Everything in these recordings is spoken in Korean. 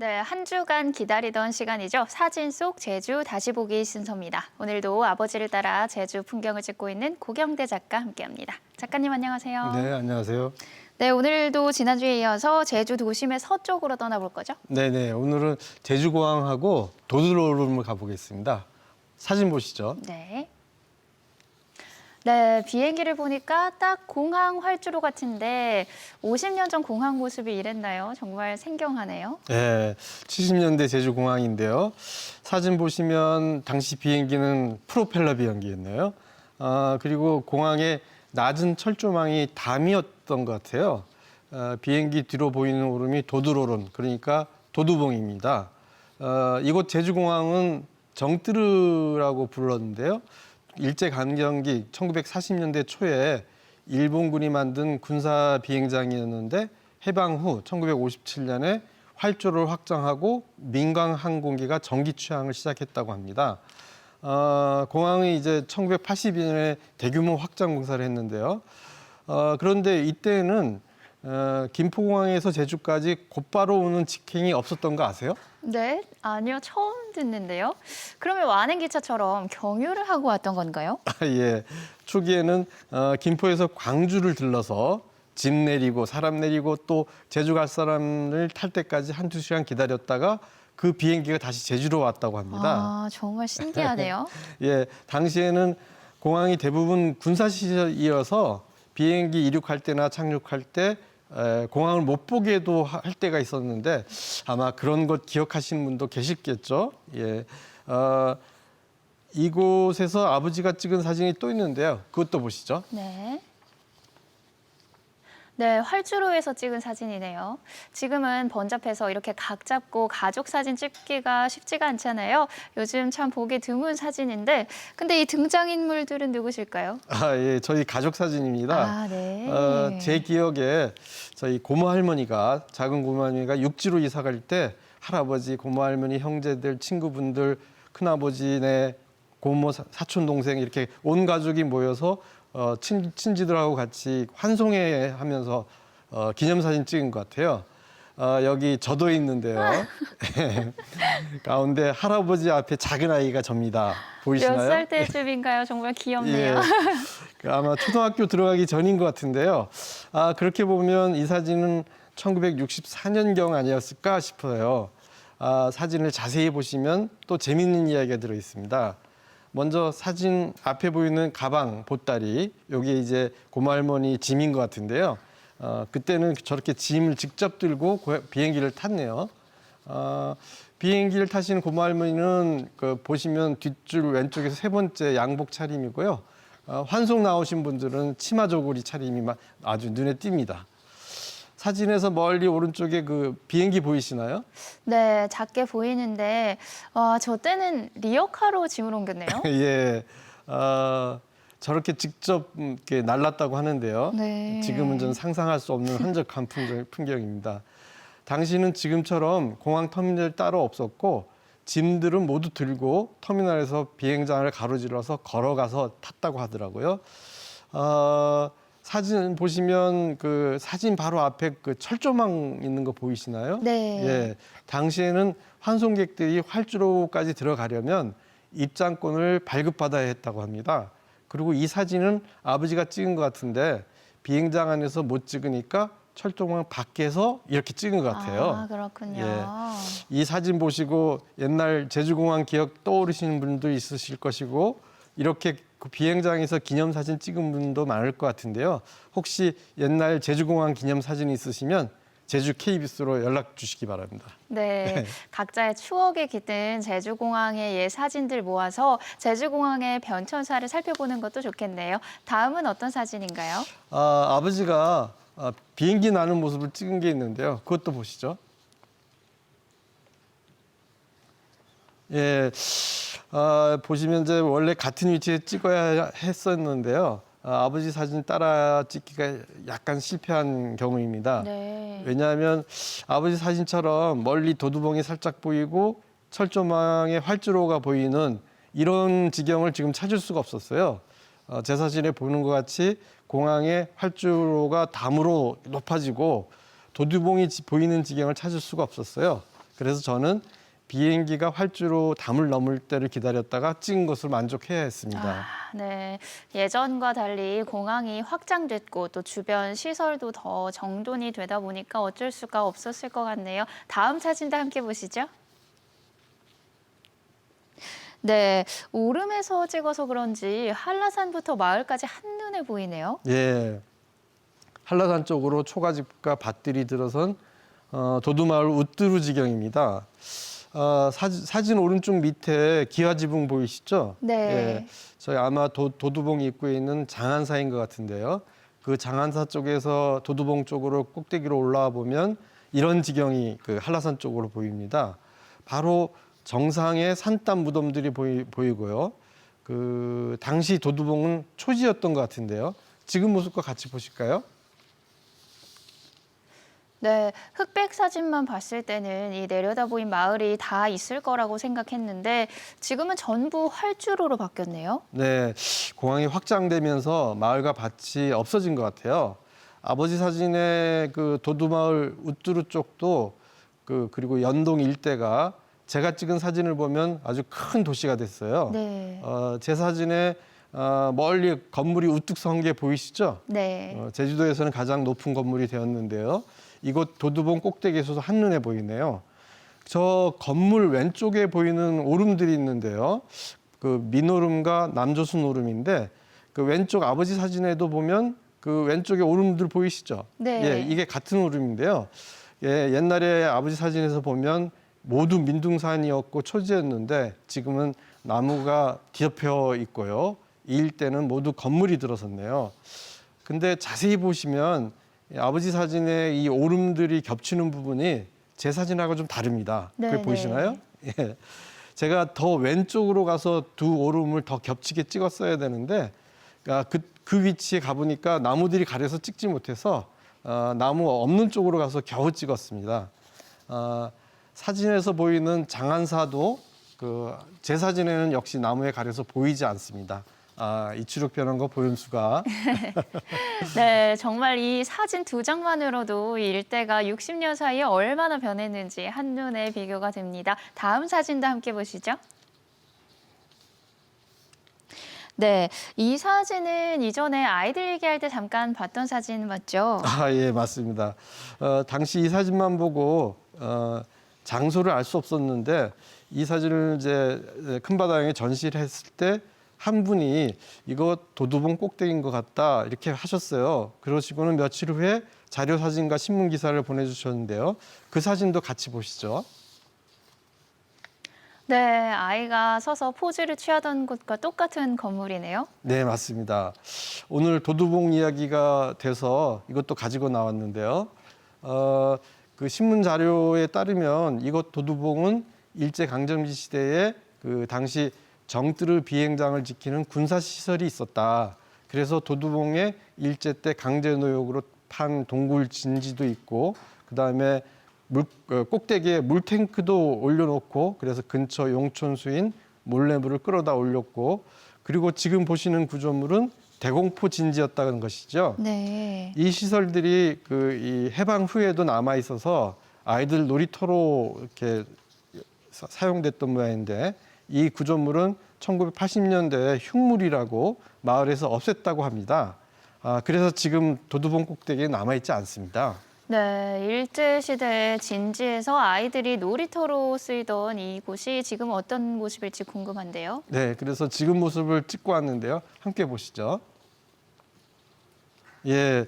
네, 한 주간 기다리던 시간이죠. 사진 속 제주 다시 보기 순서입니다. 오늘도 아버지를 따라 제주 풍경을 찍고 있는 고경대 작가 함께합니다. 작가님 안녕하세요. 네, 안녕하세요. 네, 오늘도 지난주에 이어서 제주 도심의 서쪽으로 떠나볼 거죠? 네네, 오늘은 제주공항하고 도드로름을 가보겠습니다. 사진 보시죠. 네. 네, 비행기를 보니까 딱 공항 활주로 같은데 50년 전 공항 모습이 이랬나요? 정말 생경하네요. 네, 70년대 제주공항인데요. 사진 보시면 당시 비행기는 프로펠러 비행기였네요. 그리고 공항에 낮은 철조망이 담이었던 것 같아요. 비행기 뒤로 보이는 오름이 도드로름, 그러니까 도두봉입니다. 이곳 제주공항은 정뜨르라고 불렀는데요. 일제강점기 1940년대 초에 일본군이 만든 군사 비행장이었는데 해방 후 1957년에 활주로를 확장하고 민간 항공기가 전기 취항을 시작했다고 합니다. 공항이 이제 1982년에 대규모 확장 공사를 했는데요. 그런데 이때는 김포공항에서 제주까지 곧바로 오는 직행이 없었던 거 아세요? 네, 아니요, 처음 듣는데요. 그러면 완행 기차처럼 경유를 하고 왔던 건가요? 예, 초기에는 김포에서 광주를 들러서 짐 내리고 사람 내리고 또 제주 갈 사람을 탈 때까지 한두 시간 기다렸다가 그 비행기가 다시 제주로 왔다고 합니다. 아, 정말 신기하네요. 예, 당시에는 공항이 대부분 군사시설이어서 비행기 이륙할 때나 착륙할 때 공항을 못 보게도 할 때가 있었는데 아마 그런 것 기억하시는 분도 계시겠죠. 예, 이곳에서 아버지가 찍은 사진이 또 있는데요. 그것도 보시죠. 네. 네, 활주로에서 찍은 사진이네요. 지금은 번잡해서 이렇게 각 잡고 가족 사진 찍기가 쉽지가 않잖아요. 요즘 참 보기 드문 사진인데, 근데 이 등장인물들은 누구실까요? 예, 저희 가족 사진입니다. 아, 네. 제 기억에 저희 고모 할머니가 작은 고모 할머니가 육지로 이사 갈 때 할아버지, 고모 할머니, 형제들, 친구분들, 큰아버지네 고모, 사촌 동생 이렇게 온 가족이 모여서 친지들하고 같이 환송회 하면서 기념사진 찍은 것 같아요. 여기 저도 있는데요. 가운데 할아버지 앞에 작은 아이가 접니다. 보이시나요? 몇 살 때쯤인가요? 정말 귀엽네요. 예. 아마 초등학교 들어가기 전인 것 같은데요. 그렇게 보면 이 사진은 1964년경 아니었을까 싶어요. 사진을 자세히 보시면 또 재밌는 이야기가 들어 있습니다. 먼저 사진 앞에 보이는 가방, 보따리, 여기 이제 고모 할머니 짐인 것 같은데요. 그때는 저렇게 짐을 직접 들고 비행기를 탔네요. 비행기를 타시는 고모 할머니는 보시면 뒷줄 왼쪽에서 세 번째 양복 차림이고요. 환송 나오신 분들은 치마 저고리 차림이 아주 눈에 띕니다. 사진에서 멀리 오른쪽에 그 비행기 보이시나요? 네, 작게 보이는데 저 때는 리어카로 짐을 옮겼네요. 예, 저렇게 직접 이렇게 날랐다고 하는데요. 네. 지금은 좀 상상할 수 없는 한적한 풍경입니다. 당시는 지금처럼 공항 터미널 따로 없었고 짐들은 모두 들고 터미널에서 비행장을 가로질러서 걸어가서 탔다고 하더라고요. 사진 보시면 그 사진 바로 앞에 그 철조망 있는 거 보이시나요? 네. 예, 당시에는 환송객들이 활주로까지 들어가려면 입장권을 발급받아야 했다고 합니다. 그리고 이 사진은 아버지가 찍은 것 같은데 비행장 안에서 못 찍으니까 철조망 밖에서 이렇게 찍은 것 같아요. 아, 그렇군요. 예. 이 사진 보시고 옛날 제주공항 기억 떠오르시는 분도 있으실 것이고 이렇게 그 비행장에서 기념사진 찍은 분도 많을 것 같은데요. 혹시 옛날 제주공항 기념사진 있으시면 제주 KBS로 연락 주시기 바랍니다. 네, 각자의 추억에 깃든 제주공항의 옛 사진들 모아서 제주공항의 변천사를 살펴보는 것도 좋겠네요. 다음은 어떤 사진인가요? 아버지가 비행기 나는 모습을 찍은 게 있는데요. 그것도 보시죠. 예, 보시면 이제 원래 같은 위치에 찍어야 했었는데요. 아버지 사진 따라 찍기가 약간 실패한 경우입니다. 네. 왜냐하면 아버지 사진처럼 멀리 도두봉이 살짝 보이고 철조망에 활주로가 보이는 이런 지경을 지금 찾을 수가 없었어요. 제 사진에 보는 것 같이 공항에 활주로가 담으로 높아지고 도두봉이 보이는 지경을 찾을 수가 없었어요. 그래서 저는 비행기가 활주로 담을 넘을 때를 기다렸다가 찍은 것으로 만족해야 했습니다. 아, 네. 예전과 달리 공항이 확장됐고 또 주변 시설도 더 정돈이 되다 보니까 어쩔 수가 없었을 것 같네요. 다음 사진도 함께 보시죠. 네, 오름에서 찍어서 그런지 한라산부터 마을까지 한눈에 보이네요. 예, 한라산 쪽으로 초가집과 밭들이 들어선 도두마을 우뚜루지경입니다. 사진 오른쪽 밑에 기와지붕 보이시죠? 네. 예, 저희 아마 도두봉 입구에 있는 장안사인 것 같은데요. 그 장안사 쪽에서 도두봉 쪽으로 꼭대기로 올라와 보면 이런 지경이 그 한라산 쪽으로 보입니다. 바로 정상에 산땀 무덤들이 보이고요. 그 당시 도두봉은 초지였던 것 같은데요. 지금 모습과 같이 보실까요? 네, 흑백 사진만 봤을 때는 이 내려다 보인 마을이 다 있을 거라고 생각했는데 지금은 전부 활주로로 바뀌었네요. 네, 공항이 확장되면서 마을과 밭이 없어진 것 같아요. 아버지 사진의 그 도두마을 우뚜루 쪽도 그리고 연동 일대가 제가 찍은 사진을 보면 아주 큰 도시가 됐어요. 네. 제 사진에 멀리 건물이 우뚝 선 게 보이시죠? 네. 제주도에서는 가장 높은 건물이 되었는데요. 이곳 도두봉 꼭대기에서도 한눈에 보이네요. 저 건물 왼쪽에 보이는 오름들이 있는데요. 그 민오름과 남조순 오름인데 그 왼쪽 아버지 사진에도 보면 그 왼쪽에 오름들 보이시죠? 네. 예, 이게 같은 오름인데요. 예, 옛날에 아버지 사진에서 보면 모두 민둥산이었고 초지였는데 지금은 나무가 뒤덮여 있고요. 이 일대는 모두 건물이 들어섰네요. 근데 자세히 보시면 아버지 사진에 이 오름들이 겹치는 부분이 제 사진하고 좀 다릅니다. 네, 그게 보이시나요? 예. 제가 더 왼쪽으로 가서 두 오름을 더 겹치게 찍었어야 되는데 그 위치에 가보니까 나무들이 가려서 찍지 못해서 나무 없는 쪽으로 가서 겨우 찍었습니다. 사진에서 보이는 장안사도 제 사진에는 역시 나무에 가려서 보이지 않습니다. 이추력 변한 거 보현수가. 네, 정말 이 사진 두 장만으로도 이 일대가 60년 사이에 얼마나 변했는지 한눈에 비교가 됩니다. 다음 사진도 함께 보시죠. 네, 이 사진은 이전에 아이들 얘기할 때 잠깐 봤던 사진 맞죠? 예, 맞습니다. 당시 이 사진만 보고 장소를 알 수 없었는데 이 사진을 이제 큰바다형에 전시를 했을 때 한 분이 이거 도두봉 꼭대기인 것 같다 이렇게 하셨어요. 그러시고는 며칠 후에 자료 사진과 신문 기사를 보내주셨는데요. 그 사진도 같이 보시죠. 네, 아이가 서서 포즈를 취하던 곳과 똑같은 건물이네요. 네, 맞습니다. 오늘 도두봉 이야기가 돼서 이것도 가지고 나왔는데요. 그 신문 자료에 따르면 이곳 도두봉은 일제강점기 시대에 그 당시 정뜨르 비행장을 지키는 군사시설이 있었다. 그래서 도두봉에 일제 때 강제노역으로 판 동굴 진지도 있고 그다음에 꼭대기에 물탱크도 올려놓고 그래서 근처 용촌수인 몰래물을 끌어다 올렸고 그리고 지금 보시는 구조물은 대공포 진지였다는 것이죠. 네. 이 시설들이 이 해방 후에도 남아 있어서 아이들 놀이터로 이렇게 사용됐던 모양인데 이 구조물은 1980년대에 흉물이라고 마을에서 없앴다고 합니다. 그래서 지금 도두봉 꼭대기에 남아 있지 않습니다. 네, 일제시대에 진지에서 아이들이 놀이터로 쓰이던 이곳이 지금 어떤 모습일지 궁금한데요. 네, 그래서 지금 모습을 찍고 왔는데요. 함께 보시죠. 예,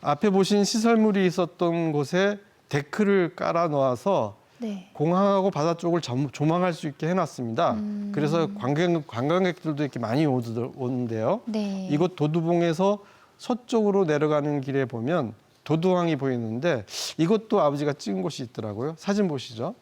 앞에 보신 시설물이 있었던 곳에 데크를 깔아 놓아서 네. 공항하고 바다 쪽을 조망할 수 있게 해놨습니다. 그래서 관광객들도 이렇게 많이 오는데요. 네. 이곳 도두봉에서 서쪽으로 내려가는 길에 보면 도두항이 보이는데 이것도 아버지가 찍은 곳이 있더라고요. 사진 보시죠.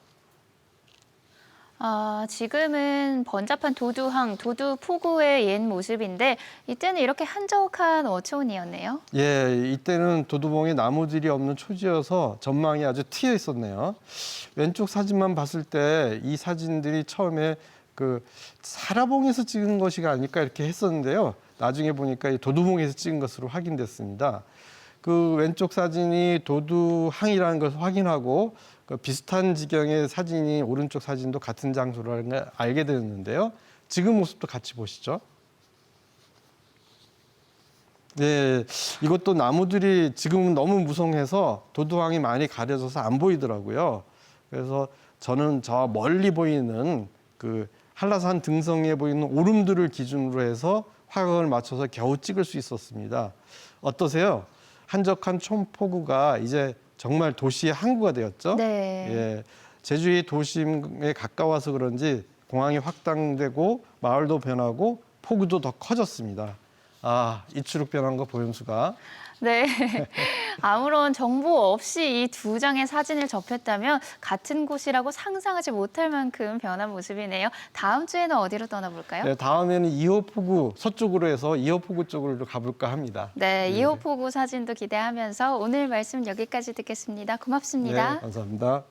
지금은 번잡한 도두항, 도두포구의 옛 모습인데 이때는 이렇게 한적한 어촌이었네요. 예, 이때는 도두봉에 나무들이 없는 초지여서 전망이 아주 트여 있었네요. 왼쪽 사진만 봤을 때 이 사진들이 처음에 사라봉에서 찍은 것이 아닐까 이렇게 했었는데요. 나중에 보니까 이 도두봉에서 찍은 것으로 확인됐습니다. 그 왼쪽 사진이 도두항이라는 것을 확인하고 그 비슷한 지경의 사진이 오른쪽 사진도 같은 장소라는 걸 알게 되었는데요. 지금 모습도 같이 보시죠. 네, 이것도 나무들이 지금은 너무 무성해서 도두황이 많이 가려져서 안 보이더라고요. 그래서 저는 저 멀리 보이는 그 한라산 등성이에 보이는 오름들을 기준으로 해서 화각을 맞춰서 겨우 찍을 수 있었습니다. 어떠세요? 한적한 촌포구가 이제 정말 도시의 항구가 되었죠. 네. 예, 제주의 도심에 가까워서 그런지 공항이 확장되고 마을도 변하고 포구도 더 커졌습니다. 아, 이추룩 변한 거 보현수가. 네. 아무런 정보 없이 이 두 장의 사진을 접했다면 같은 곳이라고 상상하지 못할 만큼 변한 모습이네요. 다음 주에는 어디로 떠나볼까요? 네, 다음에는 이호포구 서쪽으로 해서 이호포구 쪽으로 가볼까 합니다. 네, 이호포구 사진도 기대하면서 오늘 말씀 여기까지 듣겠습니다. 고맙습니다. 네, 감사합니다.